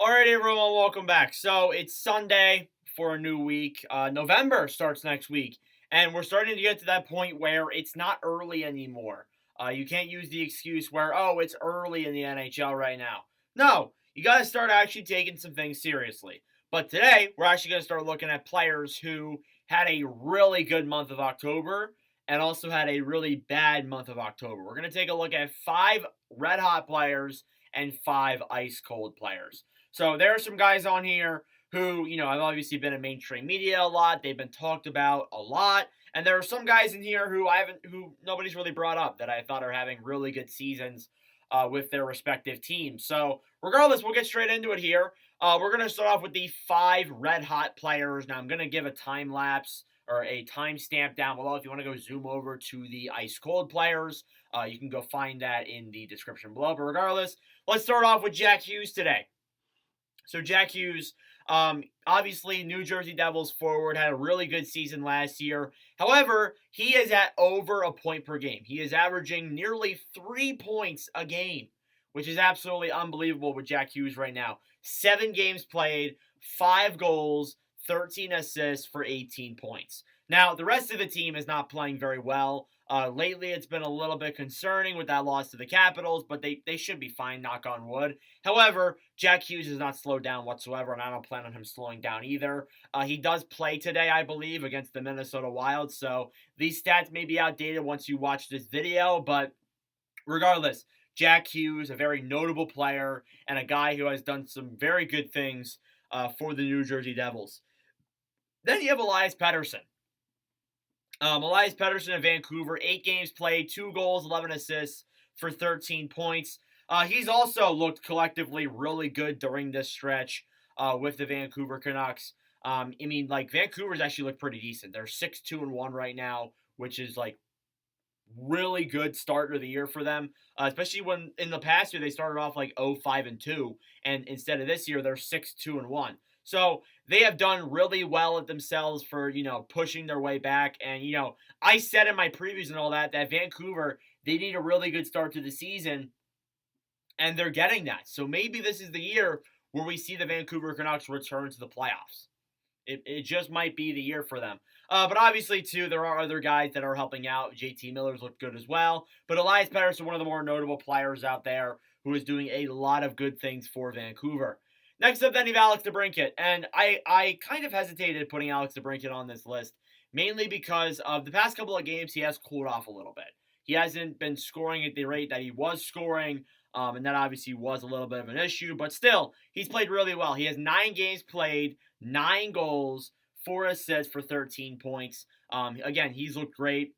Alright, everyone, welcome back. So it's Sunday for a new week. November starts next week, and we're starting to get to that point where it's not early anymore. You can't use the excuse where, oh, it's early in the NHL right now. No, you got to start actually taking some things seriously. But today, we're actually going to start looking at players who had a really good month of October and also had a really bad month of October. We're going to take a look at 5 red hot players and 5 ice cold players. So there are some guys on here who, have obviously been in mainstream media a lot. They've been talked about a lot. And there are some guys in here who nobody's really brought up that I thought are having really good seasons with their respective teams. So regardless, we'll get straight into it here. We're going to start off with the 5 red hot players. Now I'm going to give a time lapse or a timestamp down below. If you want to go zoom over to the ice cold players, you can go find that in the description below. But regardless, let's start off with Jack Hughes today. So Jack Hughes, obviously New Jersey Devils forward, had a really good season last year. However, he is at over a point per game. He is averaging nearly 3 points a game, which is absolutely unbelievable with Jack Hughes right now. 7 games played, 5 goals, 13 assists for 18 points. Now, the rest of the team is not playing very well. Lately, it's been a little bit concerning with that loss to the Capitals, but they should be fine, knock on wood. However, Jack Hughes has not slowed down whatsoever, and I don't plan on him slowing down either. He does play today, I believe, against the Minnesota Wild, so these stats may be outdated once you watch this video, but regardless, Jack Hughes, a very notable player, and a guy who has done some very good things for the New Jersey Devils. Then you have Elias Pettersson. Elias Pettersson in Vancouver, 8 games played, 2 goals, 11 assists for 13 points. He's also looked collectively really good during this stretch with the Vancouver Canucks. Vancouver's actually looked pretty decent. They're 6-2-1 right now, which is really good start of the year for them, especially when in the past year they started off 0-5-2, and instead of this year they're 6-2-1. So they have done really well at themselves for pushing their way back. And I said in my previews and all that Vancouver, they need a really good start to the season, and they're getting that. So maybe this is the year where we see the Vancouver Canucks return to the playoffs. It just might be the year for them. But obviously, too, there are other guys that are helping out. JT Miller's looked good as well. But Elias Pettersson, one of the more notable players out there who is doing a lot of good things for Vancouver. Next up, then, you have Alex DeBrincat. And I kind of hesitated putting Alex DeBrincat on this list, mainly because of the past couple of games, he has cooled off a little bit. He hasn't been scoring at the rate that he was scoring, and that obviously was a little bit of an issue. But still, he's played really well. He has 9 games played, 9 goals, 4 assists for 13 points. Again, he's looked great.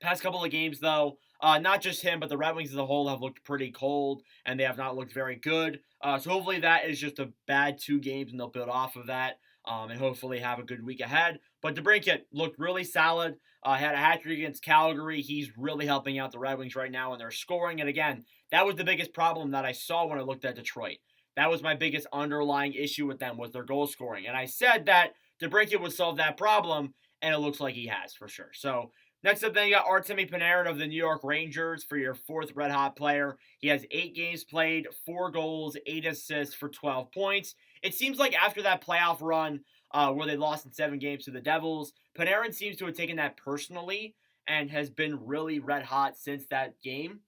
Past couple of games, though, not just him, but the Red Wings as a whole have looked pretty cold, and they have not looked very good. So hopefully that is just a bad 2 games, and they'll build off of that, and hopefully have a good week ahead. But DeBrincat looked really solid. Had a hat-trick against Calgary. He's really helping out the Red Wings right now, and they're scoring. And again, that was the biggest problem that I saw when I looked at Detroit. That was my biggest underlying issue with them, was their goal scoring. And I said that DeBrincat would solve that problem, and it looks like he has for sure. So next up, then, you got Artemi Panarin of the New York Rangers for your 4th red hot player. He has 8 games played, 4 goals, 8 assists for 12 points. It seems like after that playoff run where they lost in 7 games to the Devils, Panarin seems to have taken that personally and has been really red hot since that game.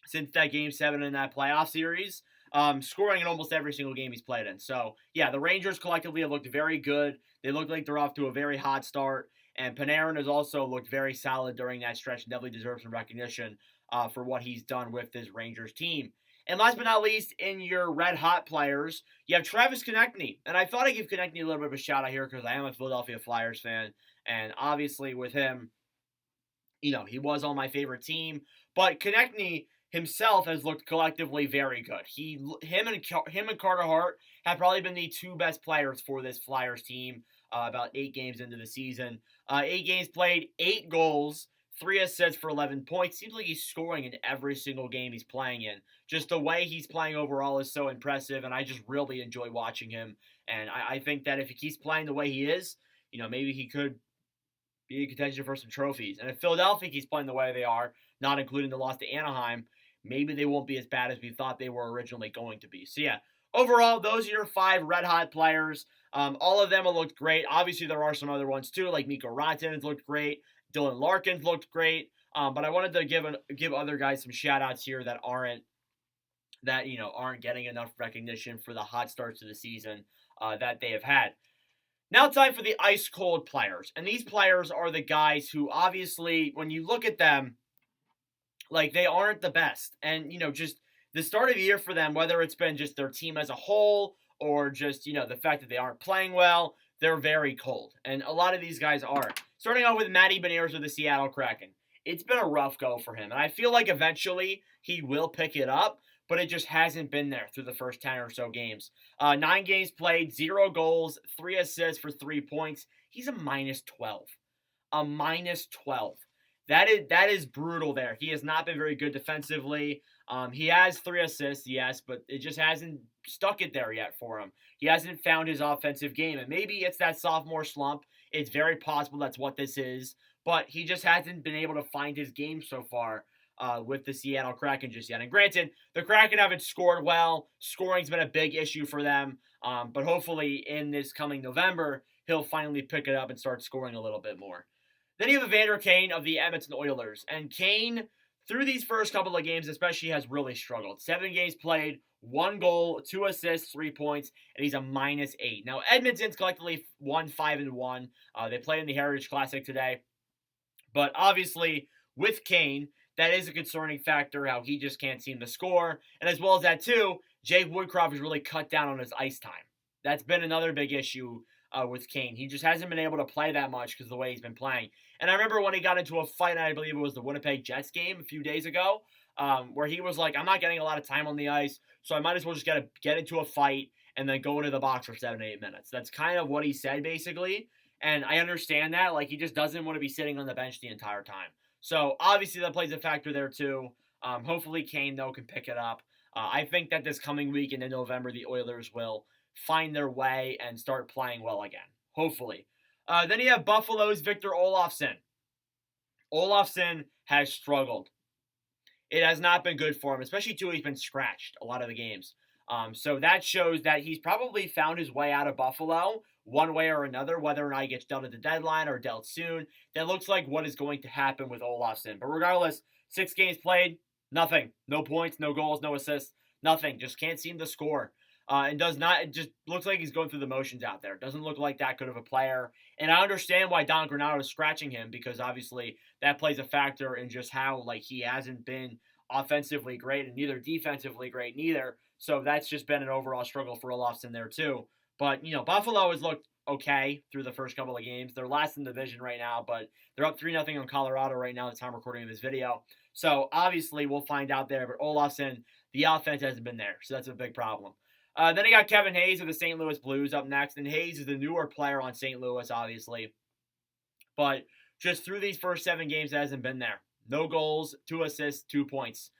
Since that Game 7 in that playoff series, scoring in almost every single game he's played in. So, yeah, the Rangers collectively have looked very good. They look like they're off to a very hot start. And Panarin has also looked very solid during that stretch and definitely deserves some recognition for what he's done with this Rangers team. And last but not least, in your red-hot players, you have Travis Konecny. And I thought I'd give Konecny a little bit of a shout-out here because I am a Philadelphia Flyers fan. And obviously with him, he was on my favorite team. But Konecny himself has looked collectively very good. Him and Carter Hart have probably been the 2 best players for this Flyers team about 8 games into the season. 8 games played, 8 goals, 3 assists for 11 points. Seems like he's scoring in every single game he's playing in. Just the way he's playing overall is so impressive, and I just really enjoy watching him. And I think that if he keeps playing the way he is, maybe he could be in contention for some trophies. And if Philadelphia keeps playing the way they are, not including the loss to Anaheim, maybe they won't be as bad as we thought they were originally going to be. So yeah, overall, those are your 5 red-hot players. All of them have looked great. Obviously, there are some other ones too, like Mikko Rantanen's looked great. Dylan Larkin's looked great. But I wanted to give other guys some shout-outs here that aren't getting enough recognition for the hot starts of the season that they have had. Now time for the ice-cold players. And these players are the guys who, obviously, when you look at them, like, they aren't the best. And, just the start of the year for them, whether it's been just their team as a whole or just, the fact that they aren't playing well, they're very cold. And a lot of these guys are. Starting out with Matty Berard of the Seattle Kraken. It's been a rough go for him. And I feel like eventually he will pick it up, but it just hasn't been there through the first 10 or so games. 9 games played, 0 goals, 3 assists for 3 points. He's a -12. A -12. That is brutal there. He has not been very good defensively. He has 3 assists, yes, but it just hasn't stuck it there yet for him. He hasn't found his offensive game, and maybe it's that sophomore slump. It's very possible that's what this is, but he just hasn't been able to find his game so far with the Seattle Kraken just yet. And granted, the Kraken haven't scored well. Scoring's been a big issue for them, but hopefully in this coming November, he'll finally pick it up and start scoring a little bit more. Then you have Vander Kane of the Edmonton Oilers. And Kane, through these first couple of games especially, has really struggled. 7 games played, 1 goal, 2 assists, 3 points, and he's a -8. Now, Edmonton's collectively won 5-1. They played in the Heritage Classic today. But obviously, with Kane, that is a concerning factor, how he just can't seem to score. And as well as that, too, Jake Woodcroft has really cut down on his ice time. That's been another big issue with Kane. He just hasn't been able to play that much because of the way he's been playing. And I remember when he got into a fight, I believe it was the Winnipeg Jets game a few days ago, where he was like, I'm not getting a lot of time on the ice, so I might as well just get into a fight and then go into the box for 7 to 8 minutes. That's kind of what he said, basically. And I understand that. Like, he just doesn't want to be sitting on the bench the entire time. So, obviously, that plays a factor there, too. Hopefully, Kane, though, can pick it up. I think that this coming week and in November, the Oilers will find their way and start playing well again. Hopefully. Then you have Buffalo's Victor Olofsson. Olofsson has struggled. It has not been good for him, especially, too, he's been scratched a lot of the games. So that shows that he's probably found his way out of Buffalo one way or another, whether or not he gets dealt at the deadline or dealt soon. That looks like what is going to happen with Olofsson. But regardless, 6 games played, nothing. No points, no goals, no assists, nothing. Just can't seem to score. It just looks like he's going through the motions out there. Doesn't look like that good of a player. And I understand why Don Granato is scratching him, because obviously that plays a factor in just how, like, he hasn't been offensively great and neither defensively great neither. So that's just been an overall struggle for Olofsson there too. But, Buffalo has looked okay through the first couple of games. They're last in the division right now, but they're up 3-0 on Colorado right now at the time recording of this video. So obviously we'll find out there. But Olofsson, the offense hasn't been there. So that's a big problem. Then you got Kevin Hayes of the St. Louis Blues up next. And Hayes is the newer player on St. Louis, obviously. But just through these first 7 games, it hasn't been there. No goals, 2 assists, 2 points.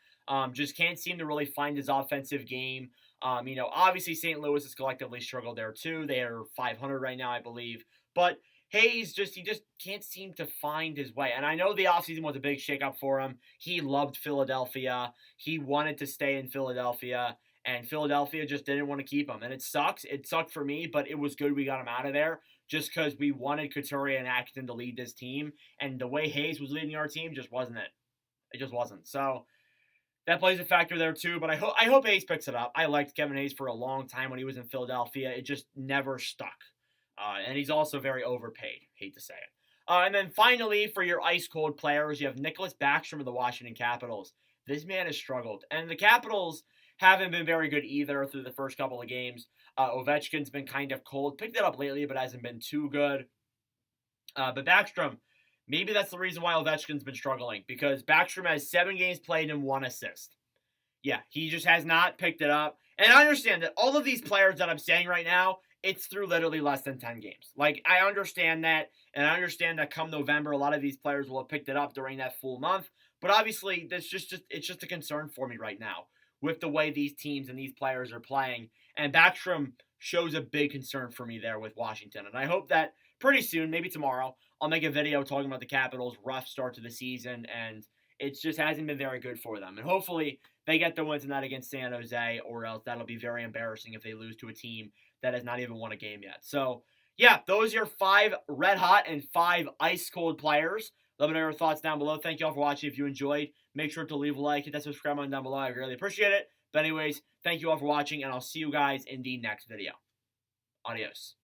Just can't seem to really find his offensive game. Obviously St. Louis has collectively struggled there too. They are 500 right now, I believe. But Hayes, he just can't seem to find his way. And I know the offseason was a big shakeup for him. He loved Philadelphia. He wanted to stay in Philadelphia. And Philadelphia just didn't want to keep him. And it sucks. It sucked for me, but it was good we got him out of there just because we wanted Couturier and Atkinson to lead this team. And the way Hayes was leading our team just wasn't it. It just wasn't. So that plays a factor there too. But I hope Hayes picks it up. I liked Kevin Hayes for a long time when he was in Philadelphia. It just never stuck. And he's also very overpaid. Hate to say it. And then finally, for your ice-cold players, you have Nicklas Backstrom of the Washington Capitals. This man has struggled. And the Capitals haven't been very good either through the first couple of games. Ovechkin's been kind of cold. Picked it up lately, but hasn't been too good. But Backstrom, maybe that's the reason why Ovechkin's been struggling, because Backstrom has 7 games played and 1 assist. Yeah, he just has not picked it up. And I understand that all of these players that I'm saying right now, it's through literally less than 10 games. Like, I understand that, and I understand that come November, a lot of these players will have picked it up during that full month. But obviously, it's just a concern for me right now with the way these teams and these players are playing. And Backstrom shows a big concern for me there with Washington. And I hope that pretty soon, maybe tomorrow, I'll make a video talking about the Capitals' rough start to the season and It just hasn't been very good for them. And hopefully they get the win tonight against San Jose, or else that'll be very embarrassing if they lose to a team that has not even won a game yet. So, yeah, those are your 5 red hot and 5 ice cold players. Let me know your thoughts down below. Thank you all for watching. If you enjoyed, make sure to leave a like, hit that subscribe button down below. I really appreciate it. But anyways, thank you all for watching, and I'll see you guys in the next video. Adios.